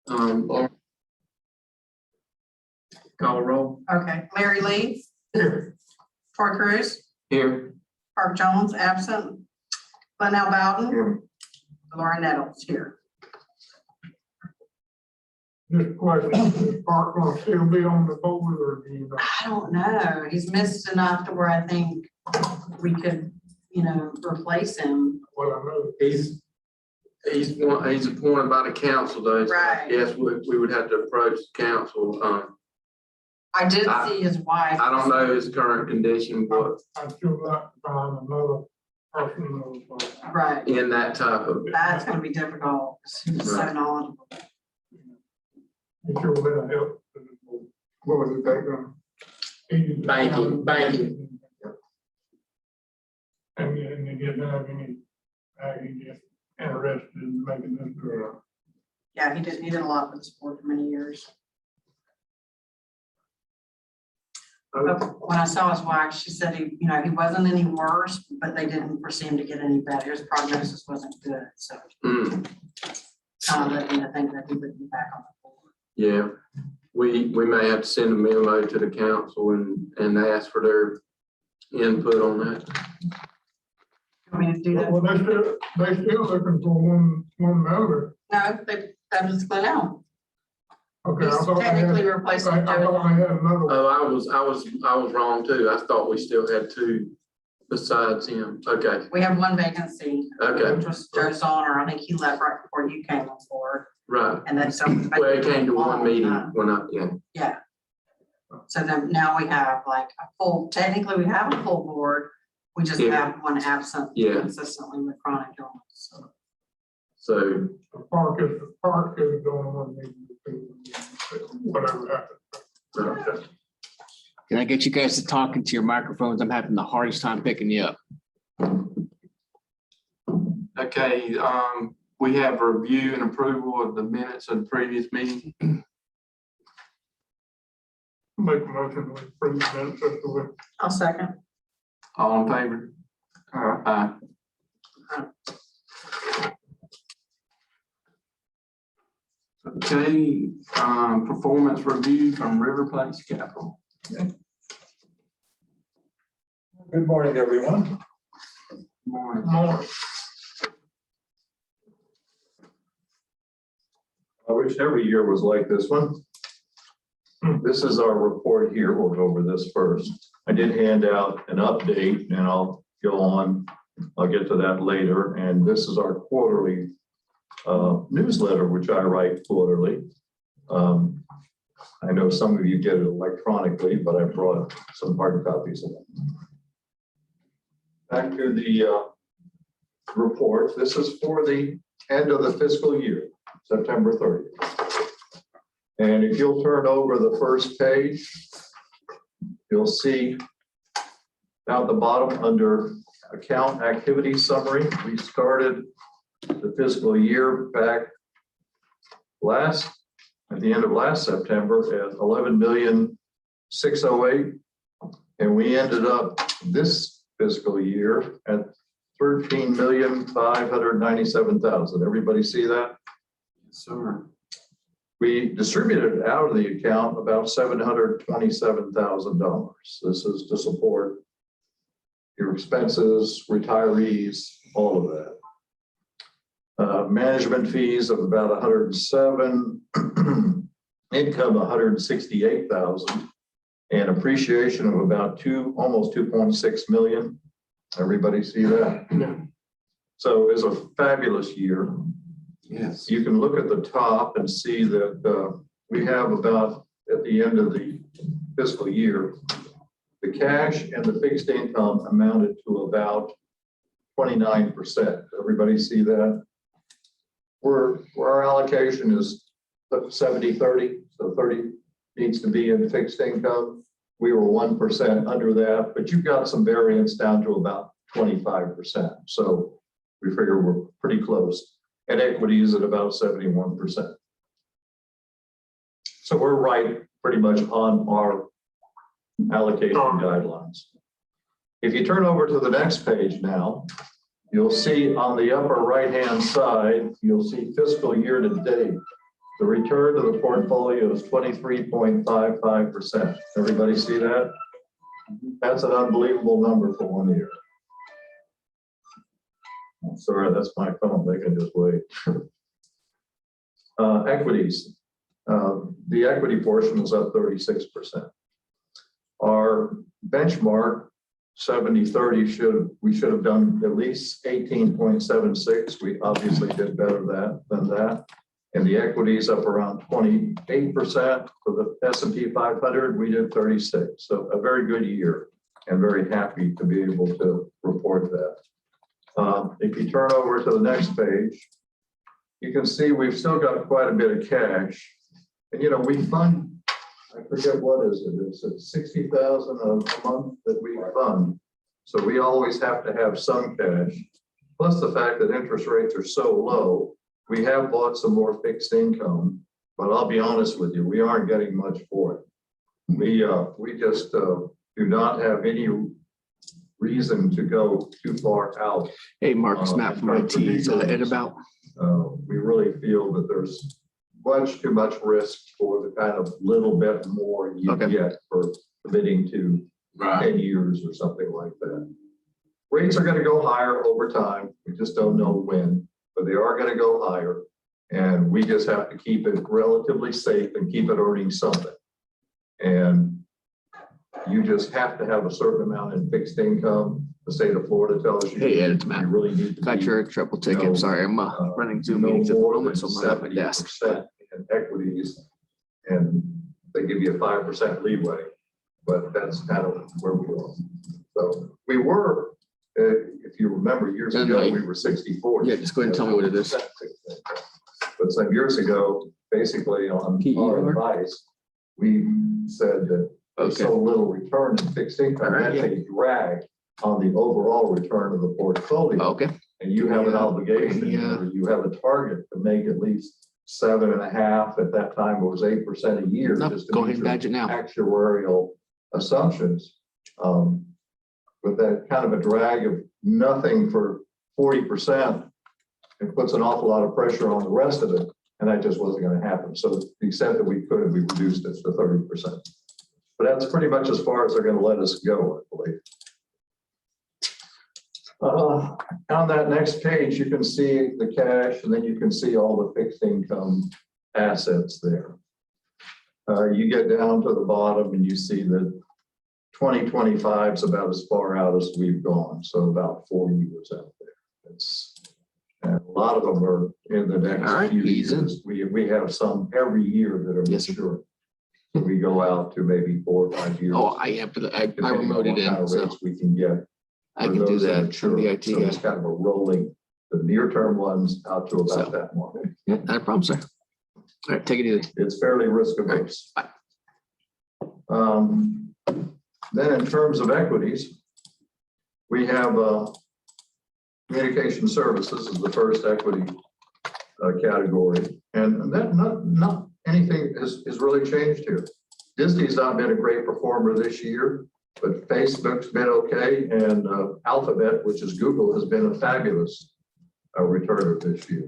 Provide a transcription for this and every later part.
Call a roll. Okay, Larry Lee, Here. Troy Cruz, Here. Park Jones, absent. Linnell Bowden, Here. Laura Nettles, here. This question, is Park gonna still be on the board or do you know? I don't know. He's missed enough to where I think we could, replace him. Well, I know He's appointed by the council though. So Right. yes, we would have to approach the council. I did see his wife. I don't know his current condition, but I'd still like to find another person who's, Right. in that type of, That's gonna be difficult. 'Cause he's so Right. knowledgeable. he sure will help. What was it background? Banking. And you didn't have any, he just interested in making this girl. Yeah, he did a lot for the sport for many years. But when I saw his wife, she said he wasn't any worse, but they didn't foresee him to get any better. His prognosis wasn't good, so kind of led me to think that he would be back on the board. yeah, we may have to send a memo to the council and ask for their input on that. You want me to do that? Well, they still looking for one member. No, that was Glenn. Okay, I He's thought they had, technically I replacing thought they Joe. had another one. Oh, I was wrong too. I thought we still had two besides him. Okay, We have one vacancy, okay, which was Joe Zollner. I think he left right before you came on board. right. And then so. Well, it came to one meeting when Yeah. So then now we have like technically we have a full board. We just Yeah. have one absent Yeah. consistently with chronic illness. So, The park is the only one needing to do whatever happens. Can I get you guys to talk into your microphones? I'm having the hardest time picking you up. okay, we have a review and approval of the minutes of the previous meeting. Make a motion to approve the minutes of the week. I'll second. All in favor? Aye. Okay, performance review from River Place Capital. Good morning, everyone. Morning. More. I wish every year was like this one. This is our report here. We'll go over this first. I did hand out an update and I'll go on. I'll get to that later. And this is our quarterly newsletter, which I write quarterly. I know some of you get it electronically, but I brought some hard copies of it. Back to the report. This is for the end of the fiscal year, September 30th. And if you'll turn over the first page, you'll see down the bottom under account activity summary, we started the fiscal year back at the end of last September at 11,608,000, and we ended up this fiscal year at 13,597,000. Everybody see that? Yes, sir. We distributed out of the account about $727,000. This is to support your expenses, retirees, all of that. Management fees of about 107, income 168,000, and appreciation of about almost 2.6 million. Everybody see that? Yeah. So it's a fabulous year. Yes. You can look at the top and see that we have about, at the end of the fiscal year, the cash and the fixed income amounted to about 29%. Everybody see that? Where our allocation is 70-30, so 30 needs to be in fixed income. We were 1% under that, but you've got some variance down to about 25%. So we figure we're pretty close. And equities at about 71%. So we're right pretty much on our allocation guidelines. If you turn over to the next page now, you'll see on the upper right-hand side, you'll see fiscal year to date. The return to the portfolio is 23.55%. Everybody see that? That's an unbelievable number for 1 year. I'm sorry, that's my phone. They can just wait. Equities. The equity portion was up 36%. Our benchmark 70-30 we should have done at least 18.76. We obviously did better than that. And the equities up around 28% for the S&P 500. We did 36. So a very good year, and very happy to be able to report that. If you turn over to the next page, you can see we've still got quite a bit of cash. And you know, we fund, I forget what is it, it's at 60,000 a month that we fund. So we always have to have some cash. Plus the fact that interest rates are so low, we have bought some more fixed income, but I'll be honest with you, we aren't getting much for it. We just do not have any reason to go too far out. Hey, Marcus Matt from IT, is that it about? We really feel that there's much too much risk for the kind of little bit more you get for committing to 10 years or something like that. Rates are going to go higher over time. We just don't know when, but they are going to go higher. And we just have to keep it relatively safe and keep it earning something. And you just have to have a certain amount in fixed income. The state of Florida tells you. Hey, Ed, it's Matt. You really need to Got your triple ticket. I'm sorry, I'm running Zoom meetings at the moment, so I'm not at my desk. In equities, and they give you a 5% leeway, but that's kind of where we are. So we were, if you remember, years ago, we were 64. Yeah, just go ahead and tell me what it is. But some years ago, basically on our advice, we said that there's so little return in fixed income, that's a drag on the overall return of the portfolio. Okay. And you have an obligation, or you have a target to make at least 7.5%. At that time, it was 8% a year. No, just to go meet ahead and your badge it now. Actuarial assumptions. With that kind of a drag of nothing for 40%, it puts an awful lot of pressure on the rest of it. And that just wasn't going to happen. So to the extent that we could, we reduced it to 30%. But that's pretty much as far as they're going to let us go, I believe. On that next page, you can see the cash, and then you can see all the fixed income assets there. You get down to the bottom and you see that 2025 is about as far out as we've gone. So about 4 years out there. And a lot of them are in the next few years. We have some every year that are mature. So we go out to maybe 4 or 5 years. Oh, I remote it in, so we can get. I can do that from the IT So guy. it's kind of a rolling, the near-term ones out to about that mark. Yeah, not a problem, sir. All right, take it easy. It's fairly risk averse. Then in terms of equities, we have communication services is the first equity category. And that not anything has really changed here. Disney's not been a great performer this year, but Facebook's been okay, and Alphabet, which is Google, has been a fabulous returner this year.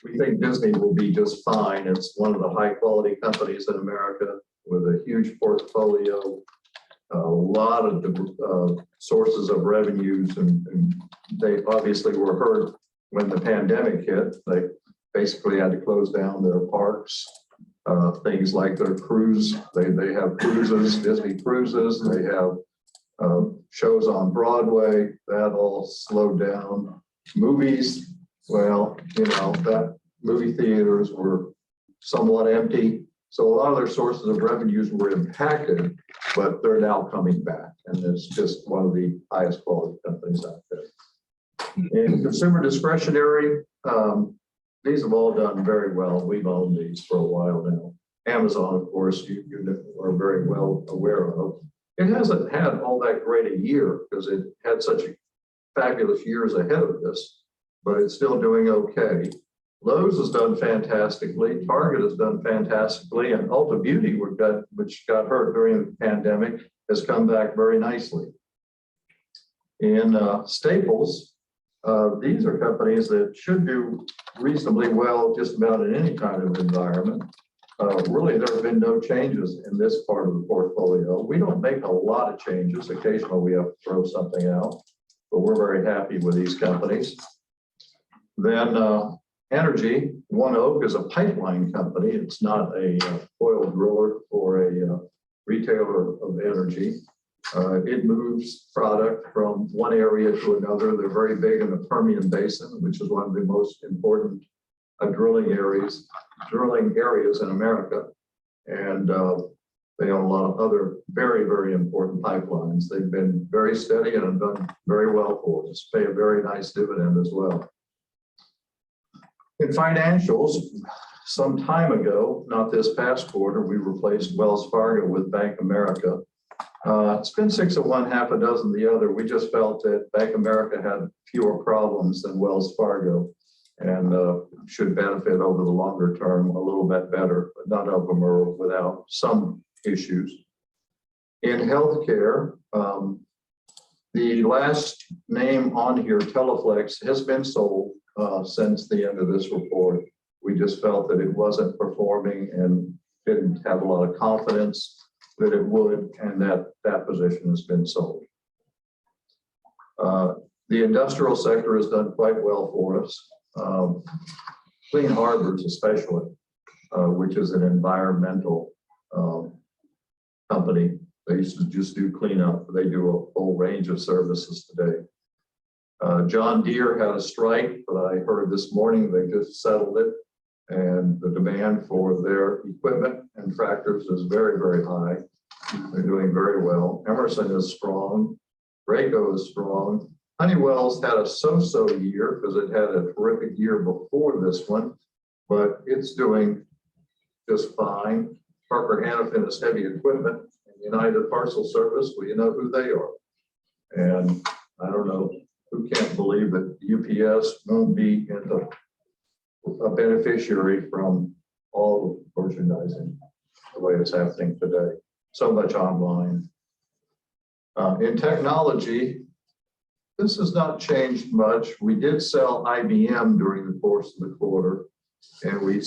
We think Disney will be just fine. It's one of the high-quality companies in America with a huge portfolio, a lot of sources of revenues, and they obviously were hurt when the pandemic hit. They basically had to close down their parks. Things like their cruise, they have cruises, Disney cruises, they have shows on Broadway, that all slowed down. Movies, well, you know, that movie theaters were somewhat empty. So a lot of their sources of revenues were impacted, but they're now coming back. And it's just one of the highest quality companies out there. In consumer discretionary, these have all done very well. We've owned these for a while now. Amazon, of course, you are very well aware of. It hasn't had all that great a year because it had such fabulous years ahead of this, but it's still doing okay. Lowe's has done fantastically. Target has done fantastically. And Ulta Beauty, which got hurt during the pandemic, has come back very nicely. In Staples, These are companies that should do reasonably well just about in any kind of environment. Really, there have been no changes in this part of the portfolio. We don't make a lot of changes. Occasionally, we have to throw something out, but we're very happy with these companies. Then energy, One Oak is a pipeline company. It's not a oil driller or a retailer of energy. It moves product from one area to another. They're very big in the Permian Basin, which is one of the most important drilling areas in America. And they own a lot of other very, very important pipelines. They've been very steady and have done very well for us, pay a very nice dividend as well. In financials, some time ago, not this past quarter, we replaced Wells Fargo with Bank America. It's been 6 of one, half a dozen the other. We just felt that Bank America had fewer problems than Wells Fargo and should benefit over the longer term a little bit better, but none of them are without some issues. In healthcare, the last name on here, Teleflex, has been sold since the end of this report. We just felt that it wasn't performing and didn't have a lot of confidence that it would, and that position has been sold. The industrial sector has done quite well for us. Clean Harbors especially, which is an environmental company. They used to just do cleanup. They do a whole range of services today. John Deere had a strike, but I heard this morning they just settled it, and the demand for their equipment and tractors is very, very high. They're doing very well. Emerson is strong. Fargo is strong. Honeywell's had a so-so year because it had a terrific year before this one, but it's doing just fine. Parker Hannifin is heavy equipment, and United Parcel Service, well, you know who they are. And I don't know who can't believe that UPS won't be a beneficiary from all of merchandising the way it's happening today. So much online. In technology, this has not changed much. We did sell IBM during the course of the quarter, and we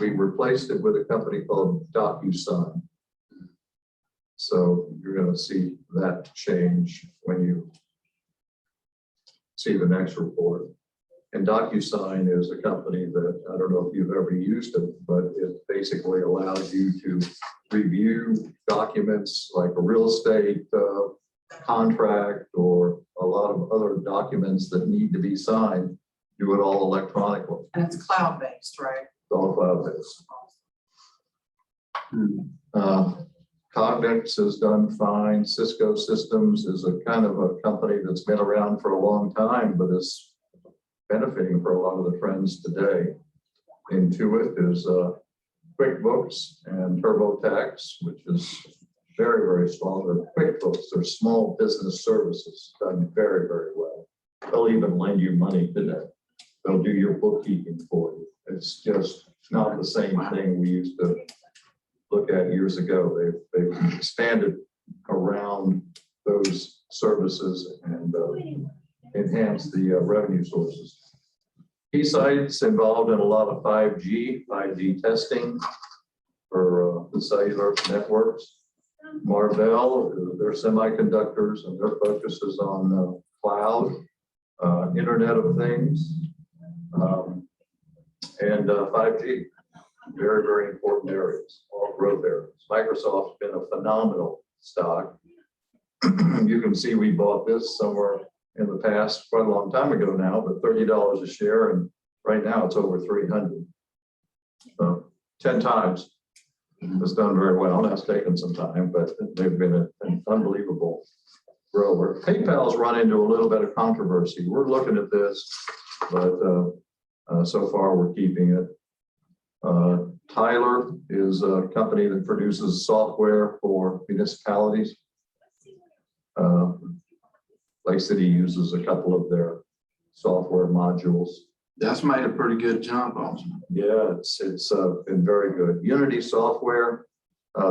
replaced it with a company called DocuSign. So you're going to see that change when you see the next report. And DocuSign is a company that, I don't know if you've ever used it, but it basically allows you to review documents like a real estate contract or a lot of other documents that need to be signed, do it all electronically. And it's cloud-based, right? It's all cloud-based. Cognex has done fine. Cisco Systems is a kind of a company that's been around for a long time, but is benefiting for a lot of the trends today. Intuit is QuickBooks and TurboTax, which is very, very strong. They're QuickBooks, they're small business services, done very, very well. They'll even lend you money today. They'll do your bookkeeping for you. It's just not the same thing we used to look at years ago. They've expanded around those services and enhanced the revenue sources. Keysight's involved in a lot of 5G testing for the cellular networks. Marvell, their semiconductors, and their focus is on cloud, Internet of Things, and 5G. Very, very important areas, all growth areas. Microsoft's been a phenomenal stock. You can see we bought this somewhere in the past, quite a long time ago now, but $30 a share, and right now it's over 300. So 10 times. It's done very well. That's taken some time, but they've been an unbelievable grower. PayPal's run into a little bit of controversy. We're looking at this, but so far we're keeping it. Tyler is a company that produces software for municipalities. Lake City uses a couple of their software modules. That's made a pretty good jump also. Yeah, it's been very good. Unity Software,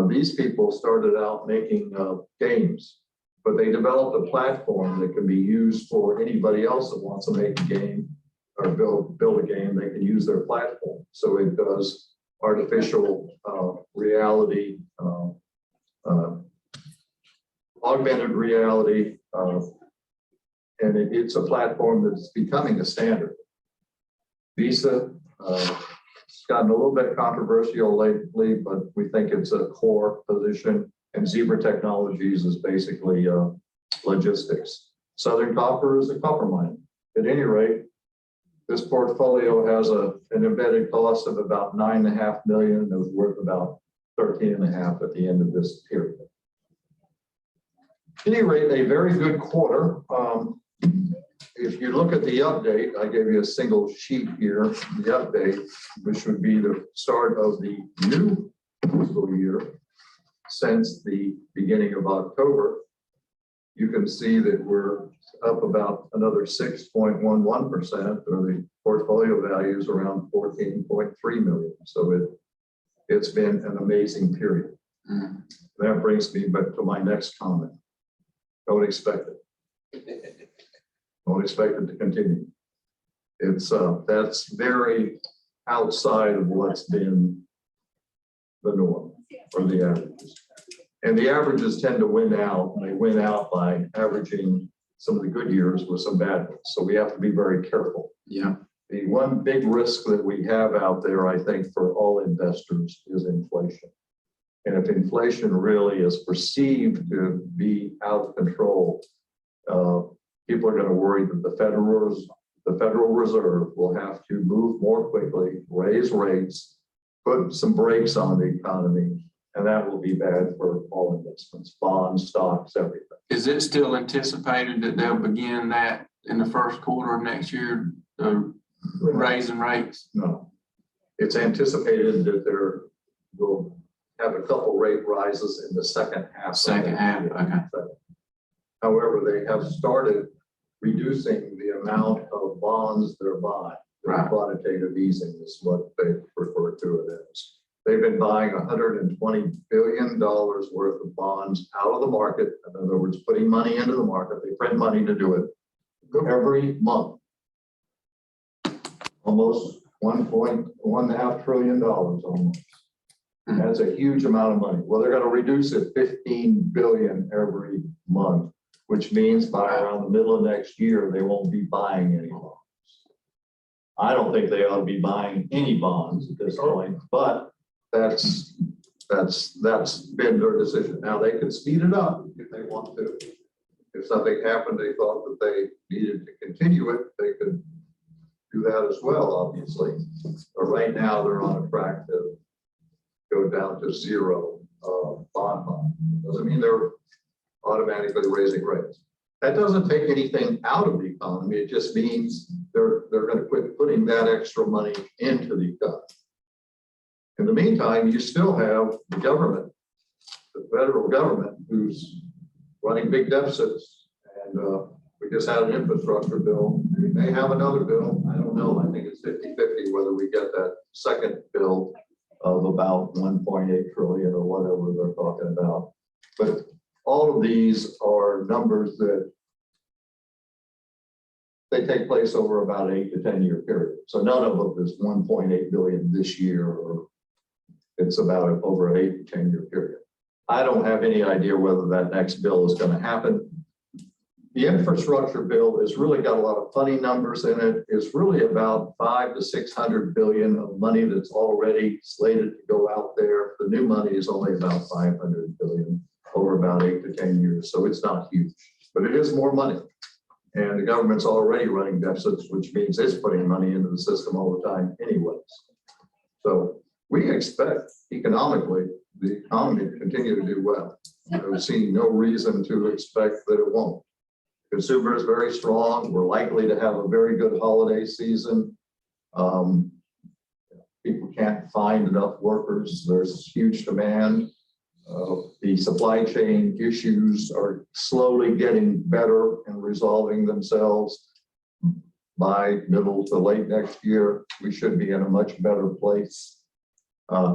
these people started out making games, but they developed a platform that can be used for anybody else that wants to make a game or build a game. They can use their platform. So it does artificial reality, augmented reality, and it's a platform that's becoming a standard. Visa, it's gotten a little bit controversial lately, but we think it's a core position. And Zebra Technologies is basically logistics. Southern Copper is a copper mine. At any rate, this portfolio has an embedded cost of about $9.5 million. It was worth about 13.5 at the end of this period. At any rate, a very good quarter. If you look at the update, I gave you a single sheet here, the update, which would be the start of the new fiscal year since the beginning of October. You can see that we're up about another 6.11%, or the portfolio value is around 14.3 million. So it's been an amazing period. That brings me back to my next comment. Don't expect it. Don't expect it to continue. It's that's very outside of what's been the norm or the averages. And the averages tend to win out, and they win out by averaging some of the good years with some bad ones. So we have to be very careful. Yeah. The one big risk that we have out there, I think, for all investors is inflation. And if inflation really is perceived to be out of control, people are going to worry that the Federal Reserve will have to move more quickly, raise rates, put some brakes on the economy, and that will be bad for all investments, bonds, stocks, everything. Is it still anticipated that they'll begin that in the first quarter of next year, raising rates? No. It's anticipated that there will have a couple rate rises in the second half. Second half, okay. However, they have started reducing the amount of bonds they're buying. Right. Quantitative easing is what they refer to it as. They've been buying $120 billion worth of bonds out of the market. In other words, putting money into the market. They print money to do it every month. Almost $1.5 trillion almost. That's a huge amount of money. Well, they're going to reduce it 15 billion every month, which means by around the middle of next year, they won't be buying any bonds. I don't think they ought to be buying any bonds at this point, but that's been their decision. Now they can speed it up if they want to. If something happened, they thought that they needed to continue it, they could do that as well, obviously. But right now they're on a track to go down to zero bond buy. Doesn't mean they're automatically raising rates. That doesn't take anything out of the economy. It just means they're going to quit putting that extra money into the economy. In the meantime, you still have the government, the federal government, who's running big deficits. And we just had an infrastructure bill. We may have another bill. I don't know. I think it's 50-50 whether we get that second bill of about 1.8 trillion or whatever they're talking about. But all of these are numbers that they take place over about an 8 to 10 year period. So none of them is 1.8 billion this year, or it's about over an 8 to 10 year period. I don't have any idea whether that next bill is going to happen. The infrastructure bill has really got a lot of funny numbers in it. It's really about 500 to 600 billion of money that's already slated to go out there. The new money is only about 500 billion over about 8 to 10 years. So it's not huge, but it is more money. And the government's already running deficits, which means it's putting money into the system all the time anyways. So we expect economically the economy to continue to do well. We see no reason to expect that it won't. Consumer is very strong. We're likely to have a very good holiday season. People can't find enough workers. There's huge demand. The supply chain issues are slowly getting better and resolving themselves. By middle to late next year, we should be in a much better place.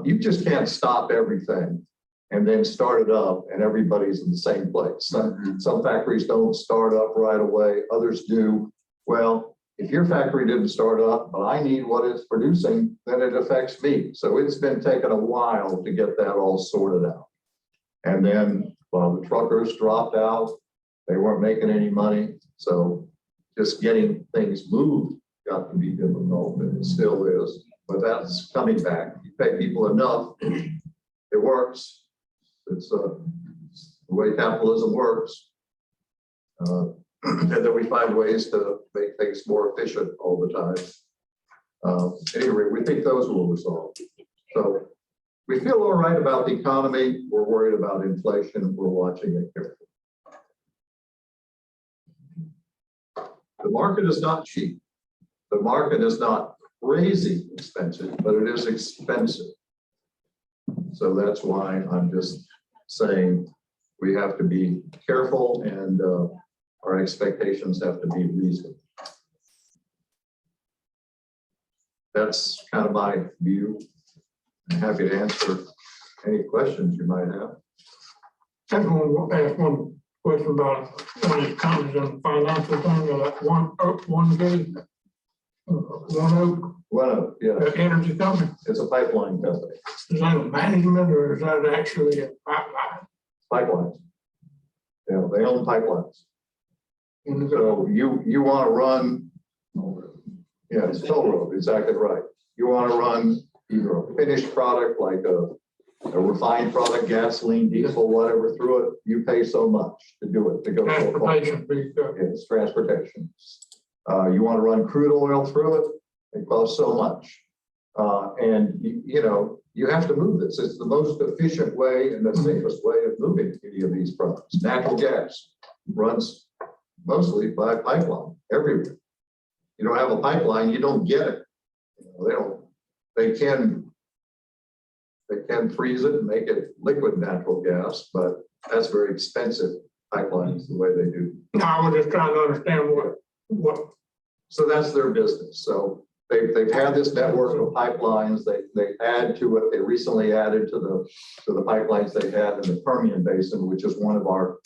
You just can't stop everything and then start it up and everybody's in the same place. Some factories don't start up right away, others do. Well, if your factory didn't start up, but I need what it's producing, then it affects me. So it's been taking a while to get that all sorted out. And then, well, the truckers dropped out. They weren't making any money. So just getting things moved got to be difficult, and it still is. But that's coming back. You pay people enough, it works. It's the way capitalism works. And then we find ways to make things more efficient all the time. Anyway, we think those will resolve. So we feel all right about the economy. We're worried about inflation. We're watching it carefully. The market is not cheap. The market is not crazy expensive, but it is expensive. So that's why I'm just saying we have to be careful, and our expectations have to be reasonable. That's kind of my view. I'm happy to answer any questions you might have. I just want to ask one question about one of the companies on the financial thing, like one Oak, Yeah, energy company. it's a pipeline company. Is that a management or is that actually a pipeline? Pipelines. Yeah, they own pipelines. And So you want to run, yeah, it's toll road, exactly right. You want to run either a finished product like a refined product, gasoline, diesel, whatever through it, you pay so much to do it, to go. transportation, It's transportation. You want to run crude oil through it, it costs so much. And you have to move this. It's the most efficient way and the safest way of moving any of these products. Natural gas runs mostly by pipeline everywhere. You don't have a pipeline, you don't get it. They can freeze it and make it liquid natural gas, but that's very expensive. Pipelines the way they do. No, I was just trying to understand what. So that's their business. So they've had this network of pipelines. They add to it. They recently added to the pipelines they had in the Permian Basin, which is one of our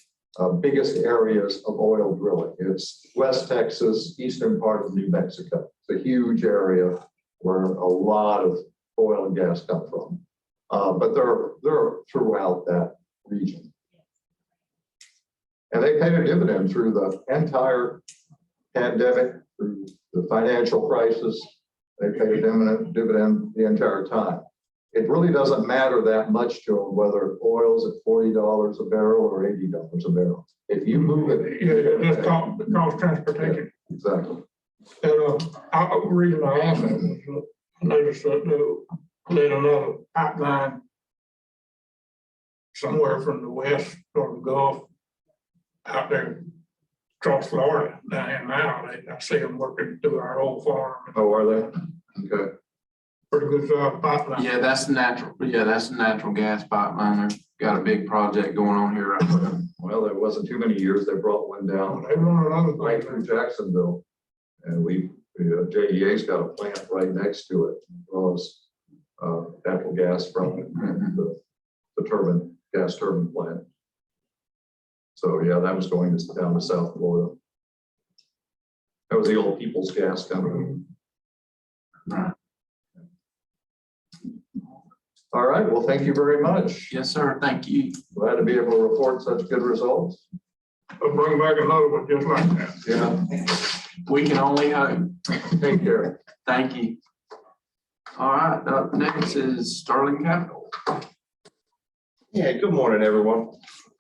biggest areas of oil drilling. It's West Texas, eastern part of New Mexico. It's a huge area where a lot of oil and gas come from. But they're throughout that region. And they paid a dividend through the entire pandemic, through the financial crisis. They paid a dividend the entire time. It really doesn't matter that much to them whether oil's at $40 a barrel or $80 a barrel. If you move it, Just cost transportation. yeah, exactly. And the reason I asked that was I noticed that they had another pipeline somewhere from the west or the Gulf out there across Florida down here now. I see them working through our old farm. Oh, are they? Okay. Pretty good pipeline. Yeah, that's natural. Yeah, that's a natural gas pipeline. They've got a big project going on here right now. Well, there wasn't too many years they brought one down They run another right thing. through Jacksonville. And JEA's got a plant right next to it. Draws natural gas from the gas turbine plant. So yeah, that was going down to South Florida. That was the old People's Gas Company. Right. All right, well, thank you very much. Yes, sir. Thank you. Glad to be able to report such good results. I'll bring back another one just like that. Yeah, We can only hope. take care. Thank you. All right, up next is Sterling Capital. Yeah, good morning, everyone.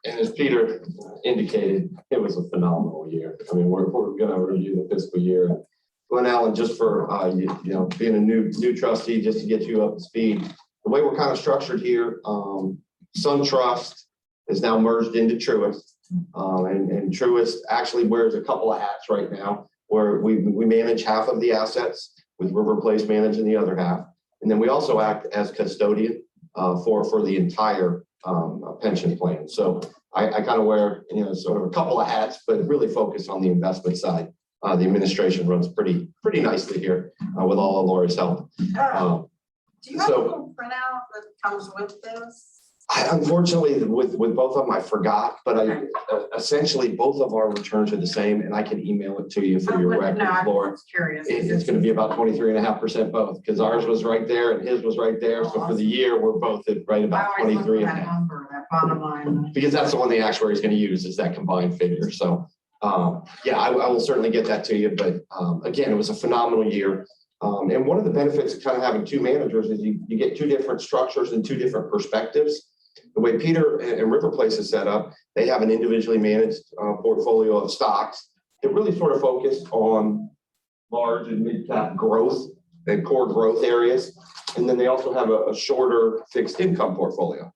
And as Peter indicated, it was a phenomenal year. I mean, we're going to review the fiscal year. Glenn Allen, just for being a new trustee, just to get you up to speed. The way we're kind of structured here, SunTrust is now merged into Truist, and Truist actually wears a couple of hats right now, where we manage half of the assets, with River Place managing the other half, and then we also act as custodian for the entire pension plan. So I kind of wear sort of a couple of hats, but really focus on the investment side. The administration runs pretty nicely here with all of Lori's help. Do you have a So- little printout that comes with this? Unfortunately, with both of them, I forgot, but essentially both of our returns are the same, and I can email it to you for your record, Laura. Curious. It's going to be about 23.5% both, because ours was right there and his was right there. So for the year, we're both at right about 23.5. That bottom line. Because that's the one the actuary is going to use, is that combined figure. So yeah, I will certainly get that to you. But again, it was a phenomenal year. And one of the benefits of kind of having two managers is you get two different structures and two different perspectives. The way Peter and River Place is set up, they have an individually managed portfolio of stocks that really sort of focus on large and mid-cap growth and core growth areas. And then they also have a shorter fixed income portfolio.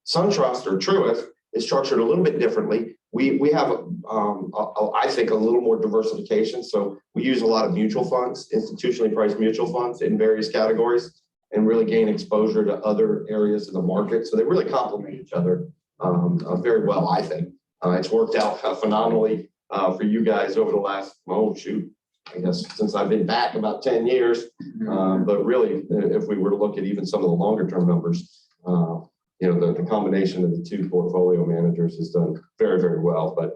SunTrust or Truist is structured a little bit differently. We have, I think, a little more diversification. So we use a lot of mutual funds, institutionally priced mutual funds in various categories, and really gain exposure to other areas of the market. So they really complement each other very well, I think. It's worked out phenomenally for you guys over the last, I guess since I've been back about 10 years. But really, if we were to look at even some of the longer term numbers, the combination of the two portfolio managers has done very, very well. But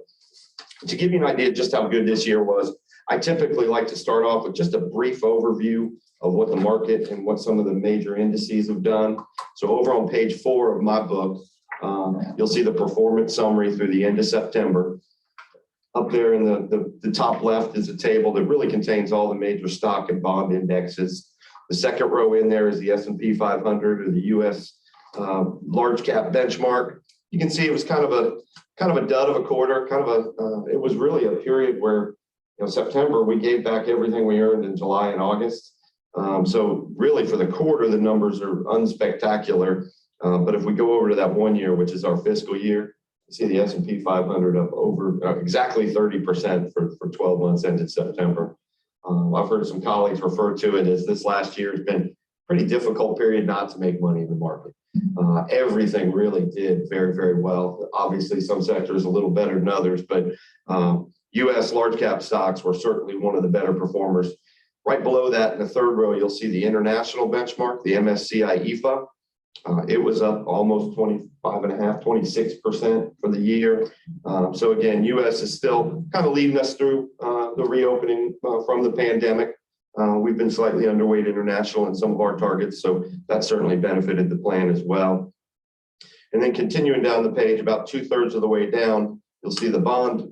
to give you an idea of just how good this year was, I typically like to start off with just a brief overview of what the market and what some of the major indices have done. So over on page 4 of my book, you'll see the performance summary through the end of September. Up there in the top left is a table that really contains all the major stock and bond indexes. The second row in there is the S&P 500 or the US large cap benchmark. You can see it was kind of a dud of a quarter. It was really a period where, September we gave back everything we earned in July and August. So really for the quarter, the numbers are unspectacular. But if we go over to that 1 year, which is our fiscal year, you see the S&P 500 up over exactly 30% for 12 months ended September. I've heard some colleagues refer to it as this last year has been a pretty difficult period not to make money in the market. Everything really did very, very well. Obviously, some sectors a little better than others, but U.S. large cap stocks were certainly one of the better performers. Right below that, in the third row, you'll see the international benchmark, the MSCI EFA. It was up almost 26% for the year. So again, U.S. is still kind of leading us through the reopening from the pandemic. We've been slightly underweight international in some of our targets, so that certainly benefited the plan as well. And then continuing down the page, about 2/3 of the way down, you'll see the bond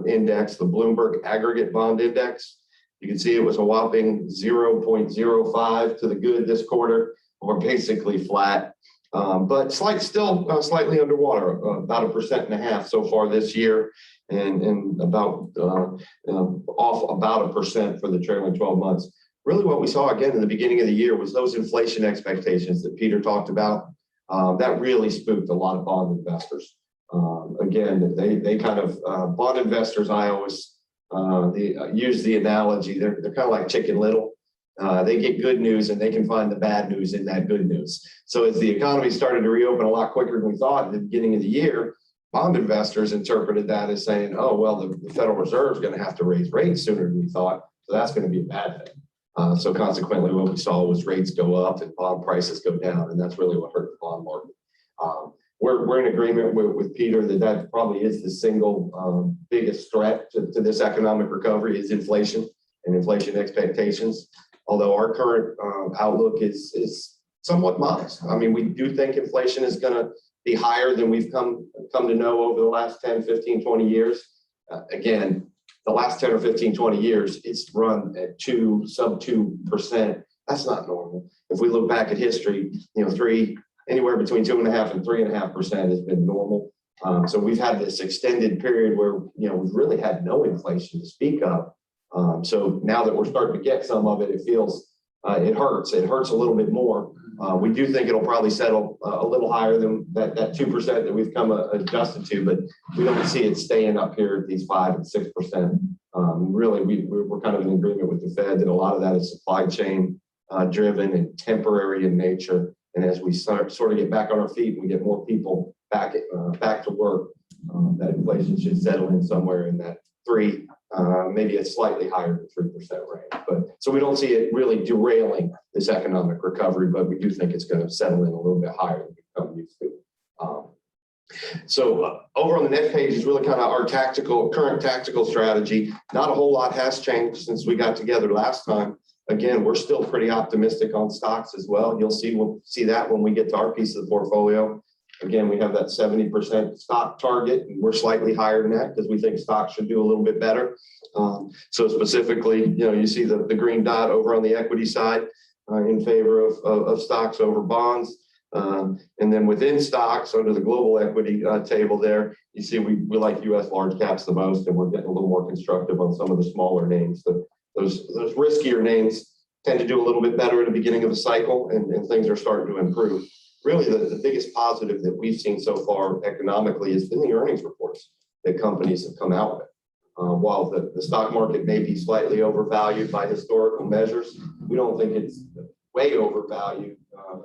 index, the Bloomberg Aggregate Bond Index. You can see it was a whopping 0.05 to the good this quarter, or basically flat, but still slightly underwater, about 1.5% so far this year, and about off about 1% for the trailing 12 months. Really what we saw again in the beginning of the year was those inflation expectations that Peter talked about. That really spooked a lot of bond investors. Again, they kind of, bond investors, I always use the analogy, they're kind of like Chicken Little. They get good news and they can find the bad news in that good news. So as the economy started to reopen a lot quicker than we thought at the beginning of the year, bond investors interpreted that as saying, oh, well, the Federal Reserve is going to have to raise rates sooner than we thought. So that's going to be a bad thing. So consequently, what we saw was rates go up and bond prices go down. And that's really what hurt the bond market. We're in agreement with Peter that probably is the single biggest threat to this economic recovery is inflation and inflation expectations. Although our current outlook is somewhat modest. I mean, we do think inflation is going to be higher than we've come to know over the last 10, 15, 20 years. Again, the last 10 or 15, 20 years, it's run at sub 2%. That's not normal. If we look back at history, anywhere between 2.5% and 3.5% has been normal. So we've had this extended period where, we've really had no inflation to speak of. So now that we're starting to get some of it, it feels, it hurts. It hurts a little bit more. We do think it'll probably settle a little higher than that 2% that we've come adjusted to, but we don't see it staying up here at these 5 and 6%. Really, we're kind of in agreement with the Fed that a lot of that is supply chain driven and temporary in nature. And as we sort of get back on our feet and we get more people back to work, that inflation should settle in somewhere in that 3%. Maybe it's slightly higher than 3% range. But so we don't see it really derailing this economic recovery, but we do think it's going to settle in a little bit higher than we've come used to. So over on the next page is really kind of our current tactical strategy. Not a whole lot has changed since we got together last time. Again, we're still pretty optimistic on stocks as well. We'll see that when we get to our piece of the portfolio. Again, we have that 70% stock target, and we're slightly higher than that because we think stocks should do a little bit better. So specifically, you see the green dot over on the equity side in favor of stocks over bonds. And then within stocks, under the global equity table there, you see we like U.S. large caps the most, and we're getting a little more constructive on some of the smaller names. Those riskier names tend to do a little bit better at the beginning of a cycle, and things are starting to improve. Really, the biggest positive that we've seen so far economically has been the earnings reports that companies have come out with. While the stock market may be slightly overvalued by historical measures, we don't think it's way overvalued,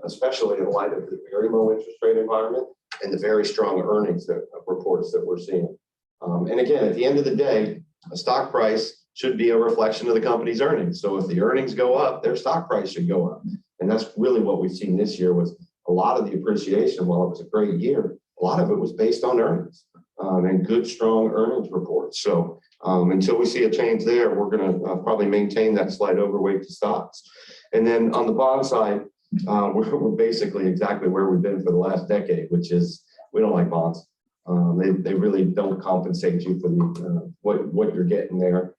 especially in light of the very low interest rate environment and the very strong earnings reports that we're seeing. And again, at the end of the day, a stock price should be a reflection of the company's earnings. So if the earnings go up, their stock price should go up. And that's really what we've seen this year. Was a lot of the appreciation, while it was a great year, a lot of it was based on earnings and good, strong earnings reports. So until we see a change there, we're going to probably maintain that slight overweight to stocks. And then on the bond side, we're basically exactly where we've been for the last decade, which is we don't like bonds. They really don't compensate you for the what you're getting there.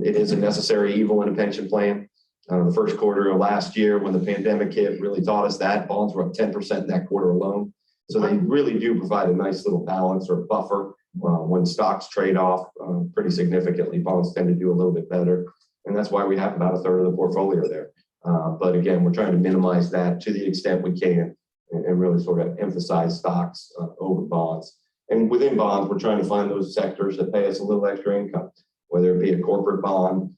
It is a necessary evil in a pension plan. The first quarter of last year, when the pandemic hit, really taught us that bonds were up 10% in that quarter alone. So they really do provide a nice little balance or buffer when stocks trade off pretty significantly. Bonds tend to do a little bit better, and that's why we have about a third of the portfolio there. But again, we're trying to minimize that to the extent we can, and really sort of emphasize stocks over bonds. And within bonds, we're trying to find those sectors that pay us a little extra income, whether it be a corporate bond.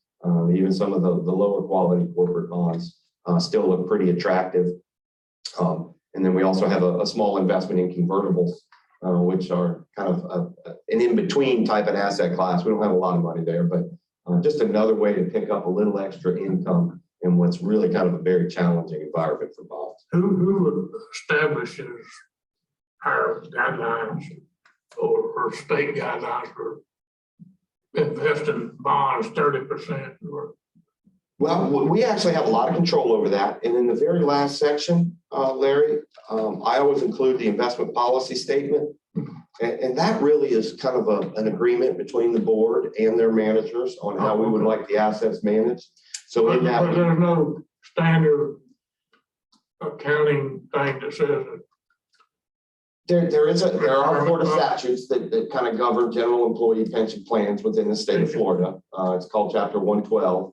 Even some of the lower quality corporate bonds still look pretty attractive. And then we also have a small investment in convertibles, which are kind of an in-between type of asset class. We don't have a lot of money there, but just another way to pick up a little extra income in what's really kind of a very challenging environment for bonds. Who establishes our guidelines or state guidelines for investing bonds 30%? Well, we actually have a lot of control over that. And in the very last section, Larry, I always include the investment policy statement. And that really is kind of an agreement between the board and their managers on how we would like the assets managed. So in that, but there's no standard accounting thing that says that. There are Florida statutes that kind of govern general employee pension plans within the state of Florida. It's called Chapter 112,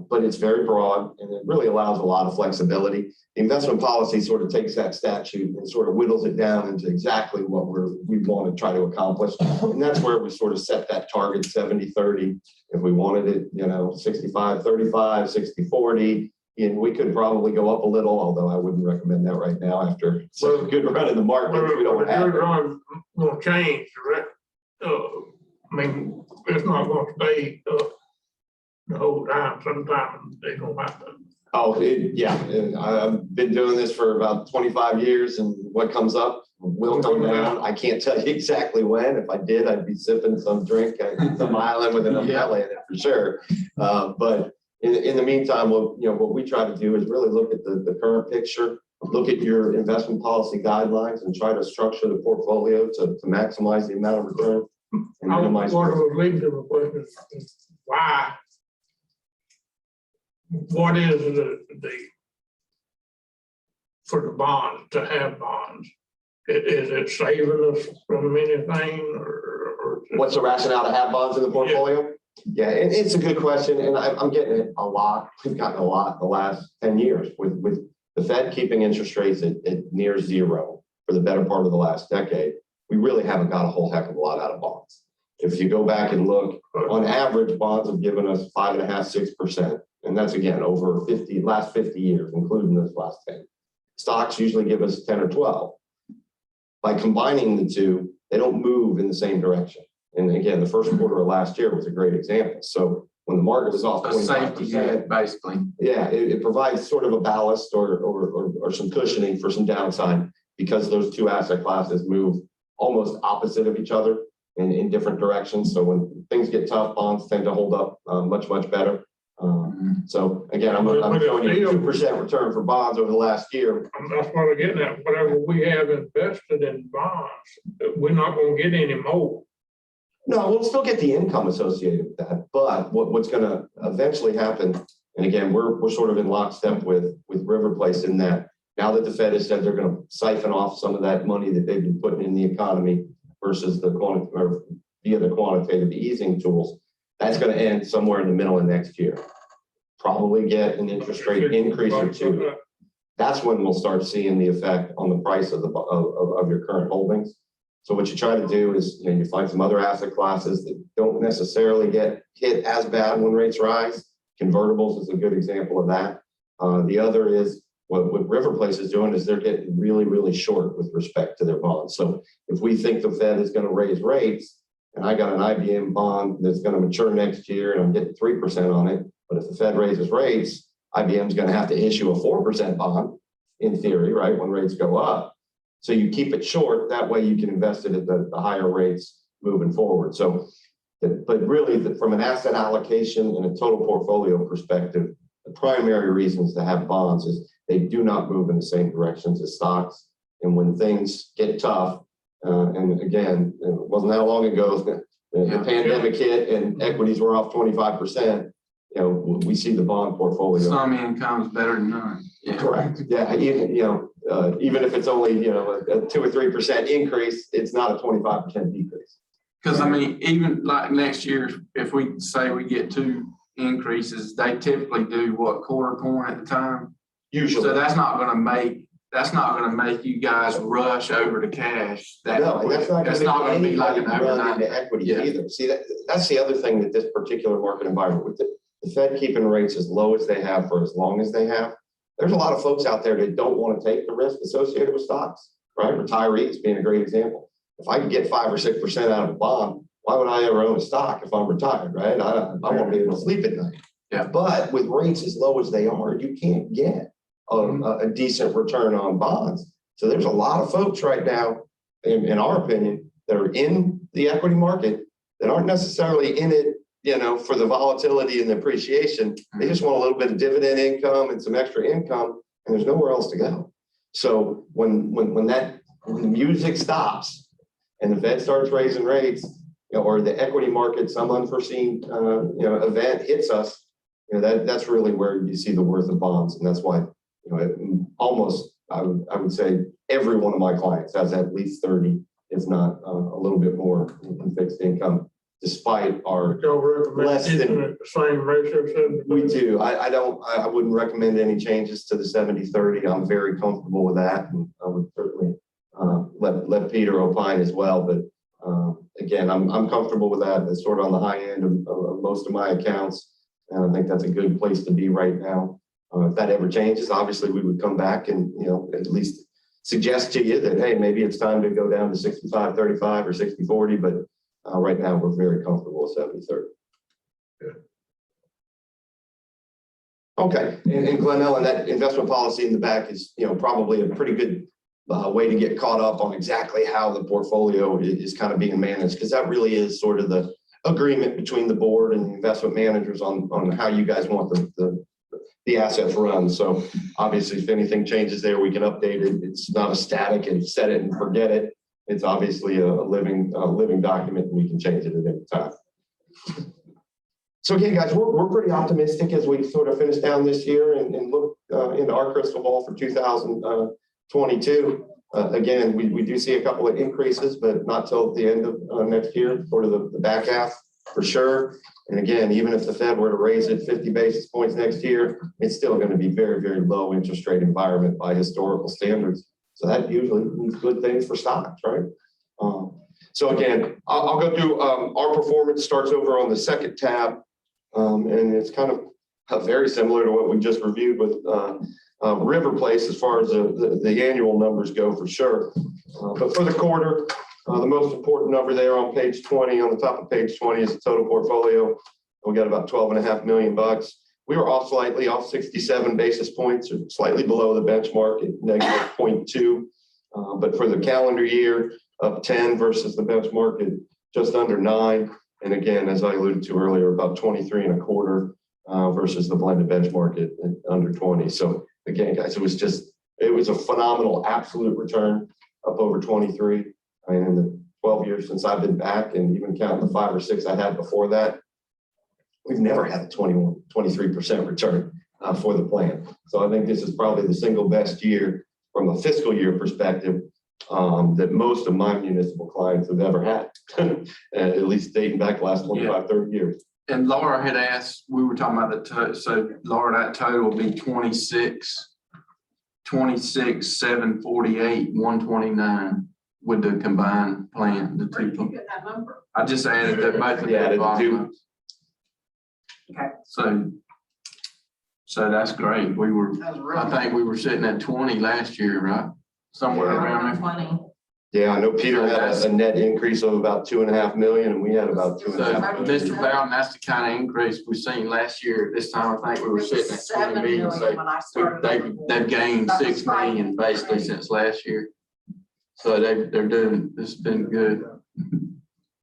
but it's very broad and it really allows a lot of flexibility. The investment policy sort of takes that statute and sort of whittles it down into exactly what we want to try to accomplish. And that's where we sort of set that target 70-30. If we wanted it, 65-35, 60-40. And we could probably go up a little, although I wouldn't recommend that right now after such a good run in the market. We don't have it. Going to change, right? I mean, it's not going to stay the whole time. Sometimes they're going to have to. Oh, yeah. I've been doing this for about 25 years, and what comes up will come down. I can't tell you exactly when. If I did, I'd be sipping some drink at some island with an umbrella in it for sure. But in the meantime, what we try to do is really look at the current picture, look at your investment policy guidelines, and try to structure the portfolio to maximize the amount of return and minimize risk. What was leading to the question is why? What is the for the bonds to have bonds? Is it saving us from anything, or what's the rationale to have bonds in the portfolio? Yeah, it's a good question, and I'm getting it a lot. We've gotten a lot the last 10 years with the Fed keeping interest rates at near zero for the better part of the last decade. We really haven't got a whole heck of a lot out of bonds. If you go back and look, on average, bonds have given us 5.5%, 6%, and that's again over last 50 years, including this last 10. Stocks usually give us 10 or 12. By combining the two, they don't move in the same direction. And again, the first quarter of last year was a great example. So when the market was off 25%, basically. Yeah, it provides sort of a ballast or some cushioning for some downside because those two asset classes move almost opposite of each other in different directions. So when things get tough, bonds tend to hold up much better. So again, I'm showing you a 2% return for bonds over the last year. That's what I'm getting at. Whatever we have invested in bonds, we're not gonna get any more. No, we'll still get the income associated with that, but what's going to eventually happen, and again, we're sort of in lockstep with River Place in that now that the Fed has said they're going to siphon off some of that money that they've been putting in the economy versus via the quantitative easing tools, that's going to end somewhere in the middle of next year. Probably get an interest rate increase or two. That's when we'll start seeing the effect on the price of your current holdings. So what you try to do is, you find some other asset classes that don't necessarily get hit as bad when rates rise. Convertibles is a good example of that. The other is what River Place is doing is they're getting really short with respect to their bonds. So if we think the Fed is going to raise rates, and I got an IBM bond that's going to mature next year, and I'm getting 3% on it, but if the Fed raises rates, IBM is going to have to issue a 4% bond in theory, right, when rates go up. So you keep it short, that way you can invest it at the higher rates moving forward. So, but really from an asset allocation and a total portfolio perspective, the primary reasons to have bonds is they do not move in the same directions as stocks. And when things get tough, and again, it wasn't that long ago, the pandemic hit and equities were off 25%, we see the bond portfolio. Some income is better than none. Yeah. Correct. Yeah. Even if it's only, a 2 or 3% increase, it's not a 25% decrease. Because I mean, even like next year, if we say we get 2 increases, they typically do what, quarter point at the time? Usually. So that's not gonna make you guys rush over to cash. No, and that's not gonna be like an overnight run into equities either. See, that's the other thing that this particular market environment with the Fed keeping rates as low as they have for as long as they have. There's a lot of folks out there that don't want to take the risk associated with stocks, right? Retirees being a great example. If I can get 5 or 6% out of a bond, why would I ever own a stock if I'm retired, right? I want to be able to sleep at night. Yeah. But with rates as low as they are, you can't get a decent return on bonds. So there's a lot of folks right now, in our opinion, that are in the equity market that aren't necessarily in it, for the volatility and the appreciation. They just want a little bit of dividend income and some extra income, and there's nowhere else to go. So when the music stops and the Fed starts raising rates, or the equity market, some unforeseen event hits us, that's really where you see the worth of bonds, and that's why almost I would say every one of my clients has at least 30, if not a little bit more in fixed income. Despite our less than the same ratio. we do. I wouldn't recommend any changes to the 70-30. I'm very comfortable with that. And I would certainly let Peter opine as well. But again, I'm comfortable with that. It's sort of on the high end of most of my accounts. And I think that's a good place to be right now. If that ever changes, obviously we would come back and, at least suggest to you that, hey, maybe it's time to go down to 65-35 or 60-40, but right now we're very comfortable with 70-30. Okay, and Glenn, and that investment policy in the back is, probably a pretty good way to get caught up on exactly how the portfolio is kind of being managed, because that really is sort of the agreement between the board and the investment managers on how you guys want the assets run. So obviously, if anything changes there, we can update it. It's not a static and set it and forget it. It's obviously a living document, and we can change it at any time. So again, guys, we're pretty optimistic as we sort of finish down this year and look into our crystal ball for 2022. Again, we do see a couple of increases, but not till the end of next year, sort of the back half for sure. And again, even if the Fed were to raise it 50 basis points next year, it's still going to be very, very low interest rate environment by historical standards. So that usually means good things for stocks, right? So again, I'll go through our performance. Starts over on the second tab, and it's kind of very similar to what we just reviewed with River Place as far as the annual numbers go for sure. But for the quarter, the most important number there on page 20, on the top of page 20 is the total portfolio. We got about $12.5 million. We were off slightly, off 67 basis points, or slightly below the benchmark at -0.2. But for the calendar year, up 10 versus the benchmark at just under 9. And again, as I alluded to earlier, about 23 and a quarter versus the blended benchmark at under 20. So again, guys, it was a phenomenal absolute return, up over 23. I mean, in the 12 years since I've been back, and even counting the 5 or 6 I had before that, we've never had a 23% return for the plan. So I think this is probably the single best year from a fiscal year perspective that most of my municipal clients have ever had, at least dating back the last 25, 30 years. And Laura had asked, we were talking about so Laura, that total will be 26, 748, 129 with the combined plan, the Where did two. you get that number? I just added that both of Yeah, them. the two. Okay. So that's great. That was I really. think we were sitting at 20 last year, right? Somewhere Yeah. around there. 20. Yeah, I know Peter had a net increase of about 2.5 million, and we had about So 2.5 million. Mr. Bowden, that's the kind of increase we've seen last year. This time, I think we were sitting at 20 million. So when I started. they've gained That was 6 million basically since last year. So they're doing, it's been good.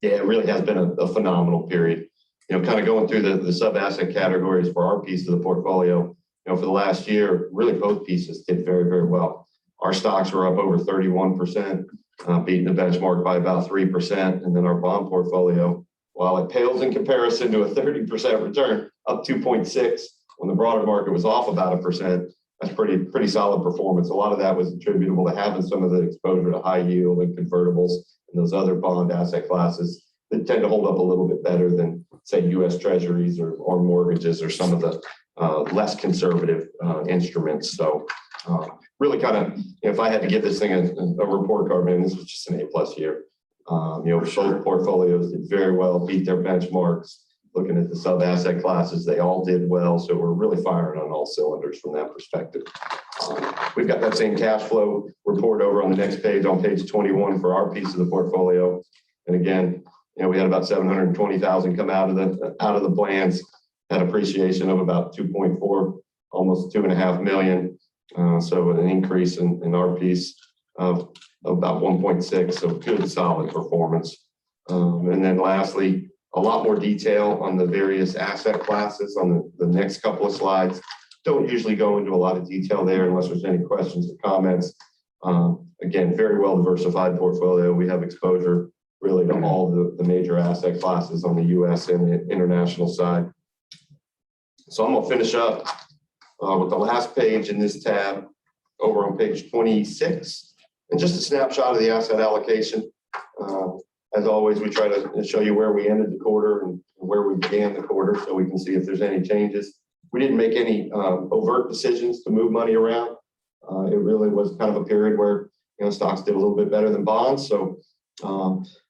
Yeah, it really has been a phenomenal period. You know, kind of going through the sub-asset categories for our piece of the portfolio, you know, for the last year, really both pieces did very, very well. Our stocks were up over 31%, beating the benchmark by about 3%. And then our bond portfolio, while it pales in comparison to a 30% return, up 2.6 when the broader market was off about 1%. That's pretty solid performance. A lot of that was attributable to having some of the exposure to high yield and convertibles and those other bond asset classes that tend to hold up a little bit better than, say, U.S. Treasuries or mortgages or some of the less conservative instruments. So really kind of, if I had to give this thing a report card, man, this was just an A+ year. You know, both portfolios did very well, beat their benchmarks. Looking at the sub-asset classes, they all did well. So we're really firing on all cylinders from that perspective. We've got that same cash flow report over on the next page, on page 21 for our piece of the portfolio. And again, you know, we had about 720,000 come out of the plans, had appreciation of about 2.4, almost 2.5 million. So an increase in our piece of about 1.6. So good, solid performance. And then lastly, a lot more detail on the various asset classes on the next couple of slides. Don't usually go into a lot of detail there unless there's any questions or comments. Again, very well diversified portfolio. We have exposure really to all the major asset classes on the U.S. and the international side. So I'm gonna finish up with the last page in this tab over on page 26, and just a snapshot of the asset allocation. As always, we try to show you where we ended the quarter and where we began the quarter so we can see if there's any changes. We didn't make any overt decisions to move money around. It really was kind of a period where, you know, stocks did a little bit better than bonds. So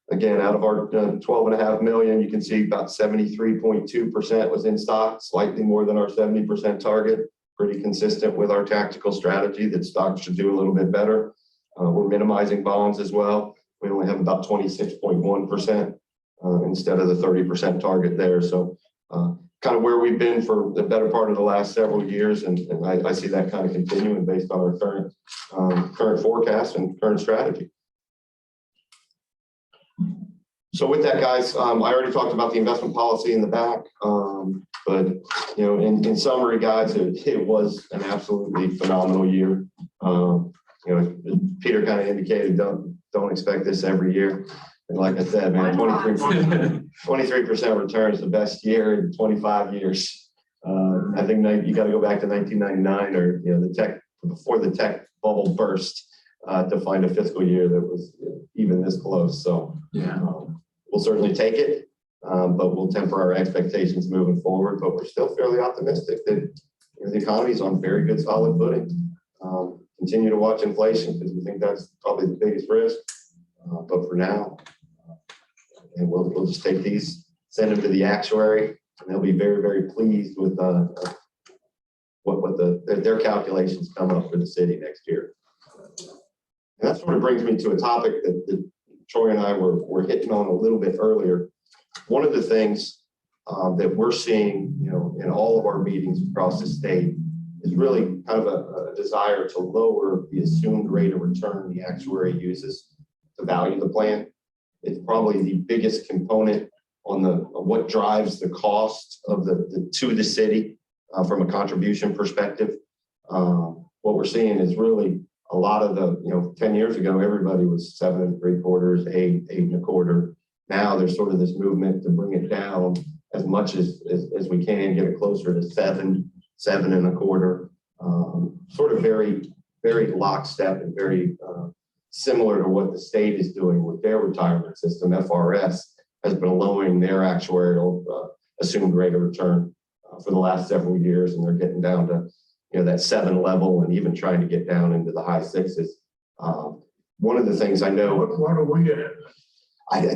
again, out of our 12.5 million, you can see about 73.2% was in stock, slightly more than our 70% target. Pretty consistent with our tactical strategy that stocks should do a little bit better. We're minimizing bonds as well. We only have about 26.1% instead of the 30% target there. So kind of where we've been for the better part of the last several years. And I see that kind of continuing based on our current forecast and current strategy. So with that, guys, I already talked about the investment policy in the back. But, you know, in summary, guys, it was an absolutely phenomenal year. You know, Peter kind of indicated, don't expect this every year. And like I said, man, 23% return is the best year in 25 years. I think you got to go back to 1999 or, you know, before the tech bubble burst to find a fiscal year that was even this close. So Yeah. We'll certainly take it, but we'll temper our expectations moving forward. But we're still fairly optimistic that, you know, the economy is on very good, solid footing. Continue to watch inflation because we think that's probably the biggest risk. But for now, and we'll just take these, send them to the actuary, and they'll be very, very pleased with what their calculations come up for the city next year. And that sort of brings me to a topic that Troy and I were hitting on a little bit earlier. One of the things that we're seeing, you know, in all of our meetings across the state is really kind of a desire to lower the assumed rate of return the actuary uses to value the plan. It's probably the biggest component on what drives the cost of to the city from a contribution perspective. What we're seeing is really a lot of 10 years ago, everybody was 7 3/4, 8, 8 1/4. Now there's sort of this movement to bring it down as much as we can, get it closer to 7, 7 1/4. Sort of very, very lockstep and very similar to what the state is doing with their retirement system. FRS has been lowering their actuarial assumed rate of return for the last several years, and they're getting down to that 7 level and even trying to get down into the high 6s. One of the things I know. What are we at? I do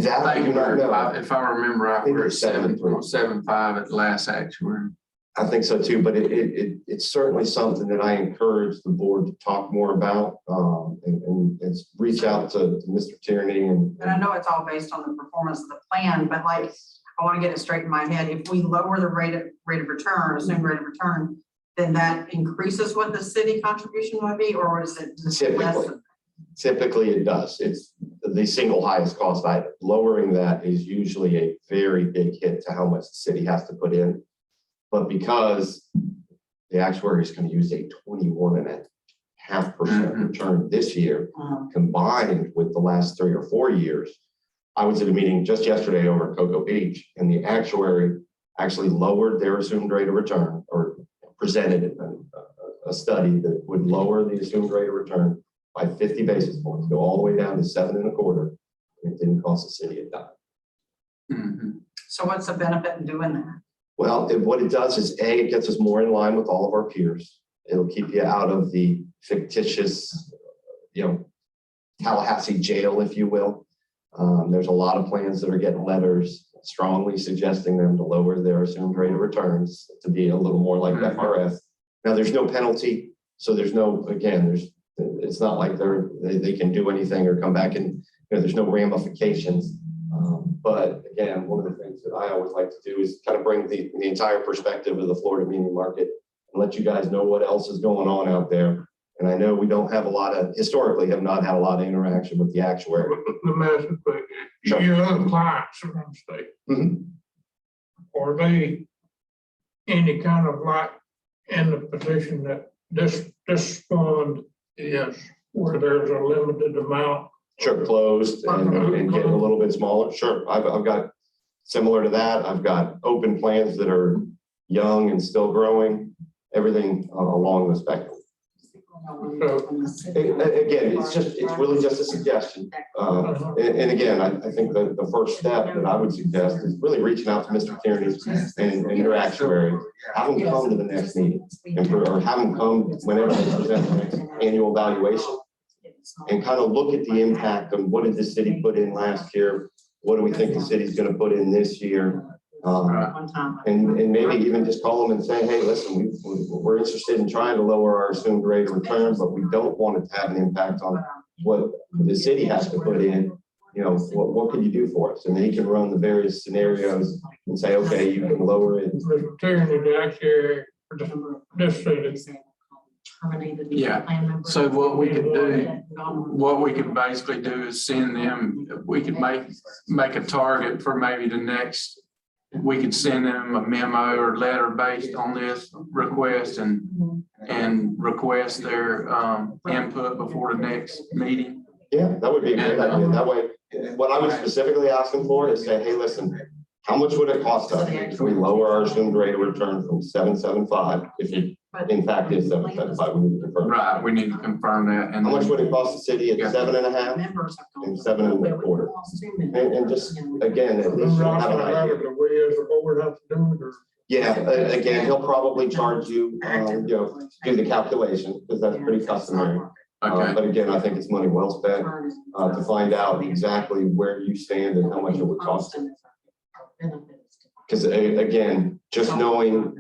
not know. If I remember right, we're at 7.75 at the last actuary. I think so too, but it's certainly something that I encourage the board to talk more about and reach out to Mr. Tierney. And I know it's all based on the performance of the plan, but like, I want to get it straight in my head. If we lower the rate of return, assumed rate of return, then that increases what the city contribution would be, or is it just less? Typically it does. It's the single highest cost item. Lowering that is usually a very big hit to how much the city has to put in. But because the actuary is going to use a 21.5% return this year, combined with the last 3 or 4 years, I was at a meeting just yesterday over at Cocoa Beach, and the actuary actually lowered their assumed rate of return, or presented a study that would lower the assumed rate of return by 50 basis points, go all the way down to 7 1/4, and it didn't cost the city a dime. So what's the benefit in doing that? Well, what it does is it gets us more in line with all of our peers. It'll keep you out of the fictitious, Tallahassee jail, if you will. There's a lot of plans that are getting letters strongly suggesting them to lower their assumed rate of returns to be a little more like FRS. Now, there's no penalty, so it's not like they can do anything or come back and there's no ramifications. But again, one of the things that I always like to do is kind of bring the entire perspective of the Florida muni market and let you guys know what else is going on out there. And I know we don't have historically have not had a lot of interaction with the actuary. Let me ask you a quick. Sure. Your other clients around the state, are they any kind of like in the position that this fund is, where there's a limited amount? Sure, closed and getting a little bit smaller. Sure, I've got similar to that. I've got open plans that are young and still growing, everything along the spectrum. Again, it's really just a suggestion. And again, I think the first step that I would suggest is really reaching out to Mr. Tierney and your actuary, have them come to the next meeting or have them come whenever they present the next annual valuation and kind of look at the impact on what did the city put in last year? What do we think the city's going to put in this year? And maybe even just call them and say, hey, listen, we're interested in trying to lower our assumed rate of return, but we don't want it to have an impact on what the city has to put in. What can you do for us? And then you can run the various scenarios and say, okay, you can lower it. Mr. Tierney, the actuary for this city. Yeah. So what we could basically do is send them, we could make a target for maybe the next, we could send them a memo or letter based on this request and request their input before the next meeting. Yeah, that would be a great idea. That way, what I would specifically ask them for is say, hey, listen, how much would it cost us if we lower our assumed rate of return from 7.75? If it in fact is 7.75, we need to confirm. Right, we need to confirm that. And how much would it cost the city at 7.5 and 7 1/4? And just again, at least you'll have an idea. Yeah, again, he'll probably charge you, do the calculation because that's pretty customary. Okay. But again, I think it's money well spent to find out exactly where you stand and how much it would cost. Because again, just knowing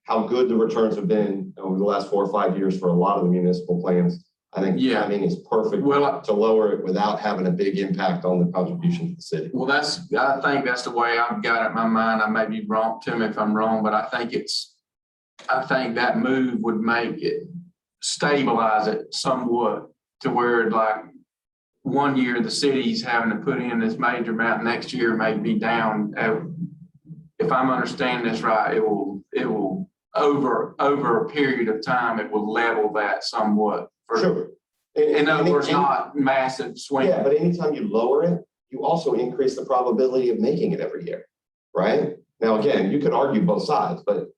how good the returns have been over the last 4 or 5 years for a lot of the municipal plans, I think timing is perfect to lower it without having a big impact on the contribution to the city. Well, I think that's the way I've got it in my mind. I may be wrong, tell me if I'm wrong, but I think that move would make it stabilize it somewhat to where one year the city's having to put in this major amount, next year may be down. If I'm understanding this right, it will over a period of time, it will level that somewhat. Sure. In other words, not massive swing. Yeah, but anytime you lower it, you also increase the probability of making it every year, right? Now, again, you could argue both sides, but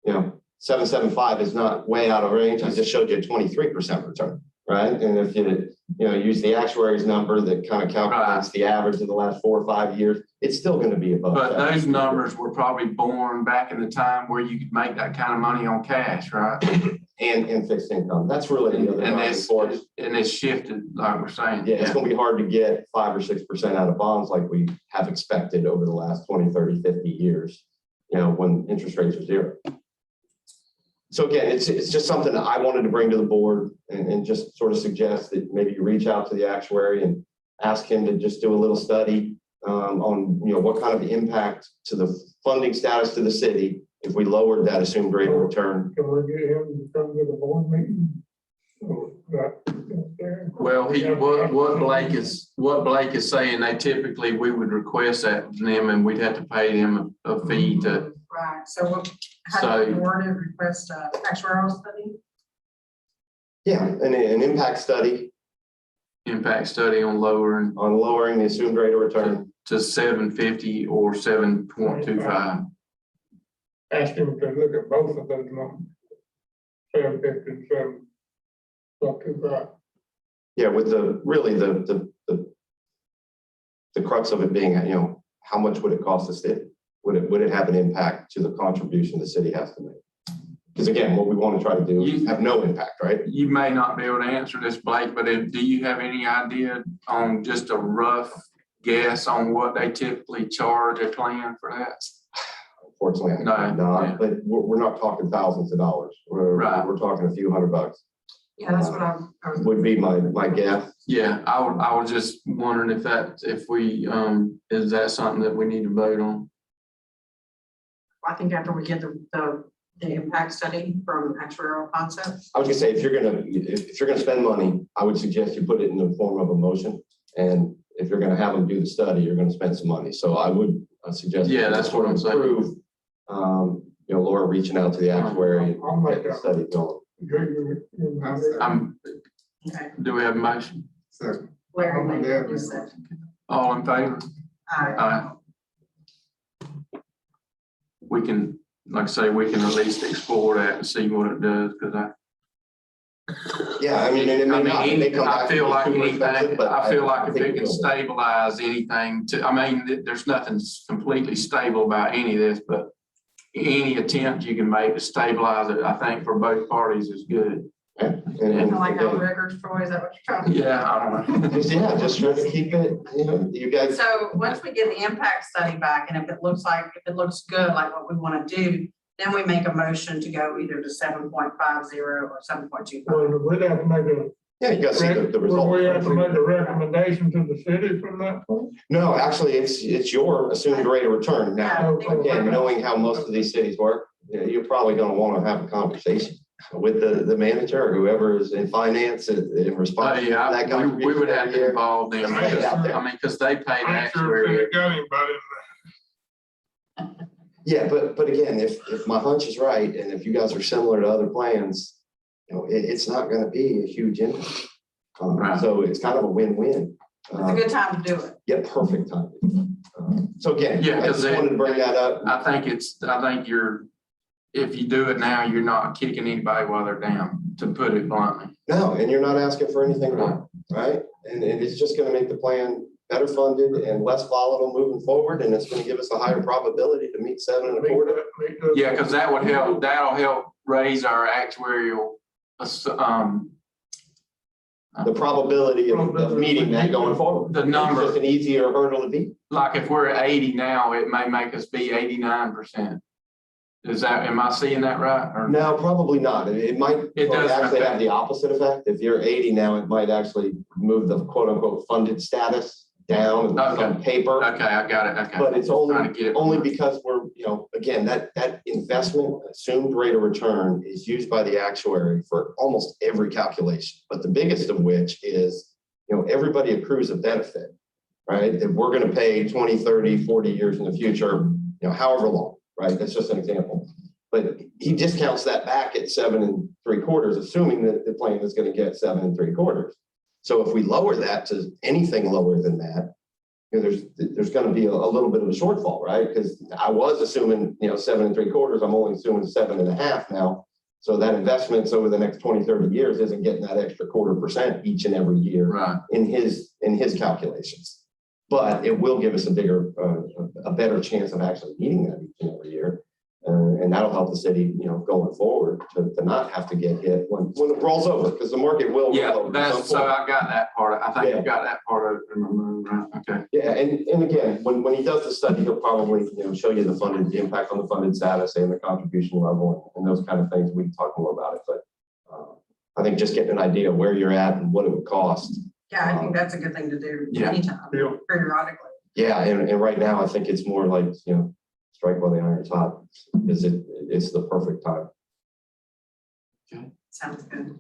775 is not way out of range. I just showed you a 23% return, right? And if you use the actuary's number that kind of calculates the average of the last 4 or 5 years, it's still going to be above. But those numbers were probably born back in the time where you could make that kind of money on cash, right? and fixed income. That's really the other driving force. And it's shifted, like we're saying. Yeah, it's going to be hard to get 5 or 6% out of bonds like we have expected over the last 20, 30, 50 years, when interest rates are zero. So again, it's just something that I wanted to bring to the board and just sort of suggest that maybe you reach out to the actuary and ask him to just do a little study on what kind of impact to the funding status to the city if we lowered that assumed rate of return. Can we get him to come to the board meeting? Well, what Blake is saying, we would request that from them and we'd have to pay them a fee to. Right, so how do you word it, request actuarial study? Yeah, an impact study Impact study on lowering the assumed rate of return. to 750 or 7.25. Ask him to look at both of those numbers. 750 and 7.25. Yeah, with the crux of it being, how much would it cost the city? Would it have an impact to the contribution the city has to make? Because again, what we want to try to do is have no impact, right? You may not be able to answer this, Blake, but do you have any idea on just a rough guess on what they typically charge a plan for that? Unfortunately, No, I not, yeah. but we're not talking thousands of dollars. We're talking a few $100. Yeah, that's what I was. Would be my guess. Yeah, I was just wondering is that something that we need to vote on? I think after we get the impact study from actuarial concepts. I was gonna say, if you're gonna spend money, I would suggest you put it in the form of a motion. And if you're gonna have them do the study, you're gonna spend some money. So I would suggest. Yeah, that's what I'm saying. Approve, Laura reaching out to the actuary I'll and make get the that. study going. Okay. Do we have a motion? Larry made it, you said. All in favor? Aye. Aye. We can, like I say, we can at least explore that and see what it does, because Yeah, I mean, and it may not. It may come back I feel to be like super anything, expensive, but I feel like if think it can we'll- stabilize anything there's nothing completely stable about any of this, but any attempt you can make to stabilize it, I think for both parties is good. And Kind of like how Riggers, Troy, is that what you're trying to do? Yeah, I don't know. just try to keep it, you guys. So once we get the impact study back, and if it looks good, like what we want to do, then we make a motion to go either to 7.50 or 7.25. Well, we'd have to make Yeah, you gotta see the result. we have to make a recommendation to the city from that point? No, actually, it's your assumed rate of return. Now, again, knowing how most of these cities work, you're probably gonna wanna have a conversation with the manager or whoever is in finance in response to that We contribution would have every to year. involve them, because they pay the I'm sure actuary. they got anybody. Yeah, but again, if my hunch is right, and if you guys are similar to other plans, it's not gonna be a huge impact. Right. So it's kind of a win-win. It's a good time to do it. Yeah, perfect time. So again, Yeah, I just wanted to bring that up. I think if you do it now, you're not kicking anybody while they're down, to put it bluntly. No, and you're not asking for anything more, right? And it's just gonna make the plan better funded and less volatile moving forward, and it's gonna give us a higher probability to meet 7.25. Yeah, because that'll help raise our actuarial, The probability of meeting that going forward. the number. It's just an easier hurdle to beat. Like if we're at 80 now, it may make us be 89%. Am I seeing that right? Or No, probably not. It might It does actually affect- have the opposite effect. If you're 80 now, it might actually move the quote unquote funded status down on paper. Okay, I got it. Okay. But it's Trying to get it. only because we're, again, that investment assumed rate of return is used by the actuary for almost every calculation. But the biggest of which is everybody accrues a benefit, right? That we're going to pay 20, 30, 40 years in the future, however long, right? That's just an example. But he discounts that back at 7 3/4, assuming that the plan is going to get 7 3/4. So if we lower that to anything lower than that, there's going to be a little bit of a shortfall, right? Because I was assuming, 7 3/4. I'm only assuming 7.5 now. So that investments over the next 20, 30 years isn't getting that extra 0.25% each and every year Right. in his calculations. But it will give us a better chance of actually meeting that each and every year. And that'll help the city, going forward to not have to get hit when it rolls over, because the market will. roll Yeah, over at that's, some so point. I got that part. I think Yeah. I got that part of it in my mind, right? Okay. Yeah, and again, when he does the study, he'll probably, show you the impact on the funded status and the contribution level and those kind of things. We can talk more about it, but I think just getting an idea of where you're at and what it would cost. Yeah, I think that's a good thing to do Yeah. anytime, Yeah. periodically. Yeah, and right now, I think it's more like, strike while the iron's hot, because it's the perfect time. Sounds good.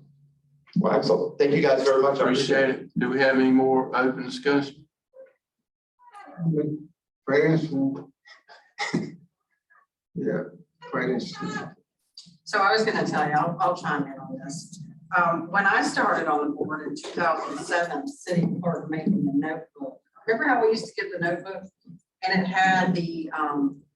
Well, excellent. Thank you guys very much. I Appreciate it. Do we have any more open discussion? Quite interesting. Yeah, quite interesting. So I was gonna tell you, I'll chime in on this. When I started on the board in 2007, city clerk making the notebook. Remember how we used to get the notebook? And it had the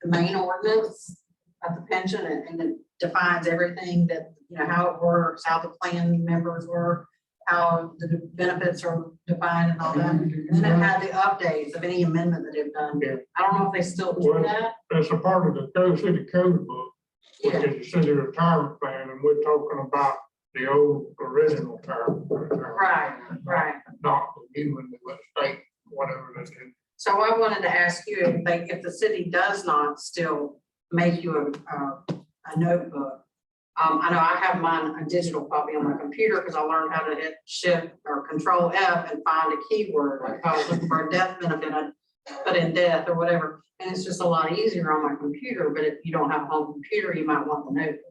main ordinance of the pension and it defines everything that, how it works, how the plan members work, how the benefits are defined and all that. And then it had the updates of any amendment that they've done. Yeah. I don't know if they still do Well, that. That's a part of the city code book, which Yeah, is the city retirement plan, and we're talking about the old original term. right. Not the new one that was state, whatever that is. So I wanted to ask you if the city does not still make you a notebook. I know I have mine, a digital copy on my computer because I learned how to hit Shift or Control F and find a keyword. Like if I was looking for a death benefit, I'd put in death or whatever. And it's just a lot easier on my computer, but if you don't have a home computer, you might want the notebook.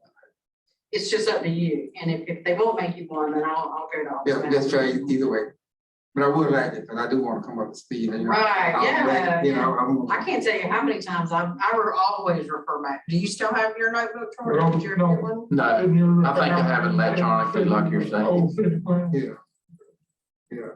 It's just up to you. And if they won't make you one, then I'll go to. Yeah, that's right, either way. But I would like it, because I do want to come up to speed. And, Right, I'm yeah. I can't tell you how many times I always refer back. Do you still have your notebook, Troy? No, Did you ever no. get one? No, I think I have it electronically, like you're saying. Old city plan. Yeah.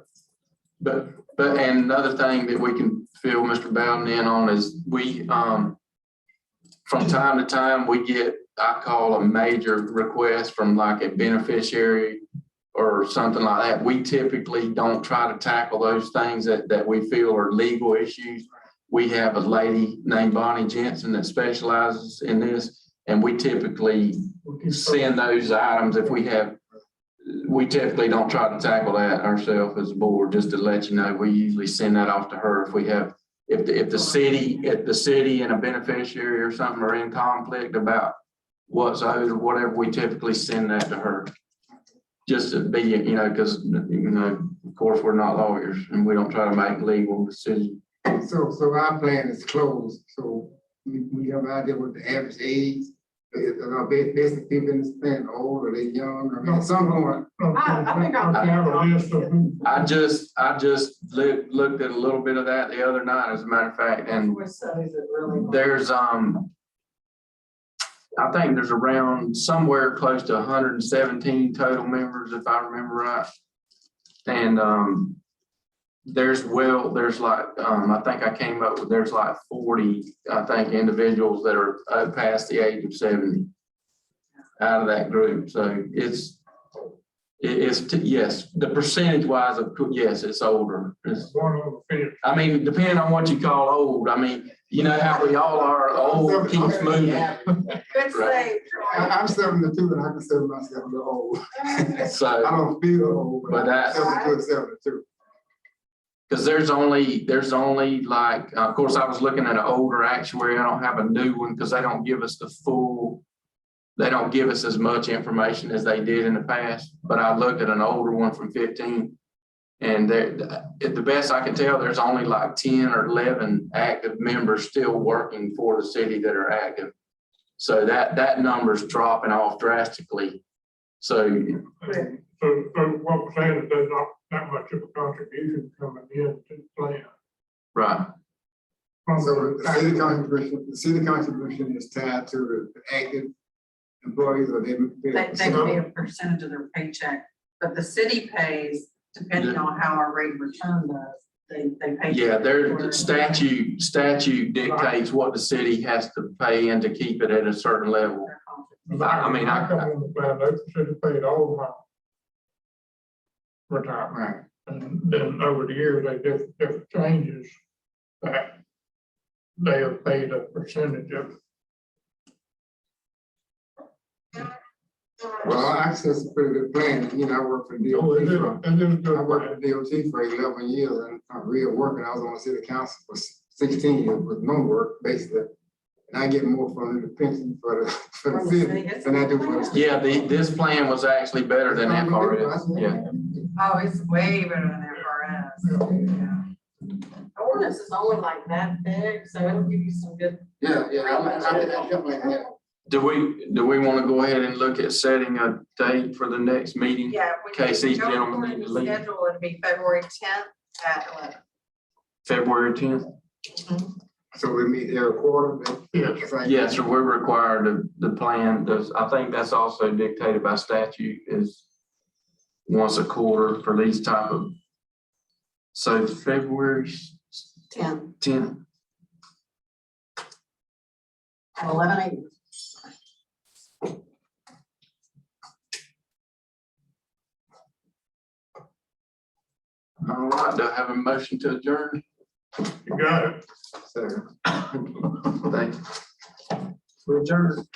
But and another thing that we can fill Mr. Bowden in on is we, from time to time, we get, I call a major request from like a beneficiary or something like that. We typically don't try to tackle those things that we feel are legal issues. We have a lady named Bonnie Jensen that specializes in this, and we typically send those items if we have. We typically don't try to tackle that ourselves as a board, just to let you know. We usually send that off to her if we have, if the city and a beneficiary or something are in conflict about what's owed or whatever, we typically send that to her. Just to be, because, of course, we're not lawyers and we don't try to make legal decisions. So our plan is closed, so we have an idea what the average age is. Basically, people in this plan old or they young, I mean, some going. I think I'll- I have a list of who. I just looked at a little bit of that the other night, as a matter of fact, and there's, I think there's around somewhere close to 117 total members, if I remember right. And there's like, I think I came up with, there's like 40, I think, individuals that are past the age of 70 out of that group. So it's yes, the percentage wise of, yes, it's older. One on the fence. I mean, depending on what you call old, I mean, you know how we all are, old keeps moving. Good save, Troy. I'm 72 and I consider myself a little old. I So, don't feel old, but but that, 72 and 72. because there's only like, of course, I was looking at an older actuary. I don't have a new one because they don't give us they don't give us as much information as they did in the past. But I looked at an older one from 15, and the best I can tell, there's only like 10 or 11 active members still working for the city that are active. So that number's dropping off drastically. So So what we're saying is there's not that much of a contribution coming in to the plan. Right. From So the the city contribution is tied to the active employees or They pay a percentage of their paycheck, but the city pays, depending on how our rate of return does, they pay. Yeah, their statute dictates what the city has to pay in to keep it at a certain level. I mean, I come on the plan, they should have paid all my retirement. Right. And then over the years, they different changes that they have paid a percentage of. Well, actually, it's a pretty good plan. You know, I worked for Oh, it is, DOT it is good. I worked for DOT for 11 years and I'm real working. I was on the city council for 16 years with no work, basically. And I get more from the pension for the city than I do for the state. Yeah, this plan was actually better than FRS. Yeah. Oh, it's way better than FRS. Yeah. Ordinance is only like that big, so it'll give you some good. Yeah, I definitely have. Do we want to go ahead and look at setting a date for the next meeting? Yeah. Case these gentlemen need to leave. Schedule would be February 10th at 11. February 10th? So we meet every quarter. Yes, sir, we're required to, the plan does, I think that's also dictated by statute is once a quarter for these type of, so February 10th. At 11 a.m. All right, do I have a motion to adjourn? You got it. So, Thank you. We're adjourned.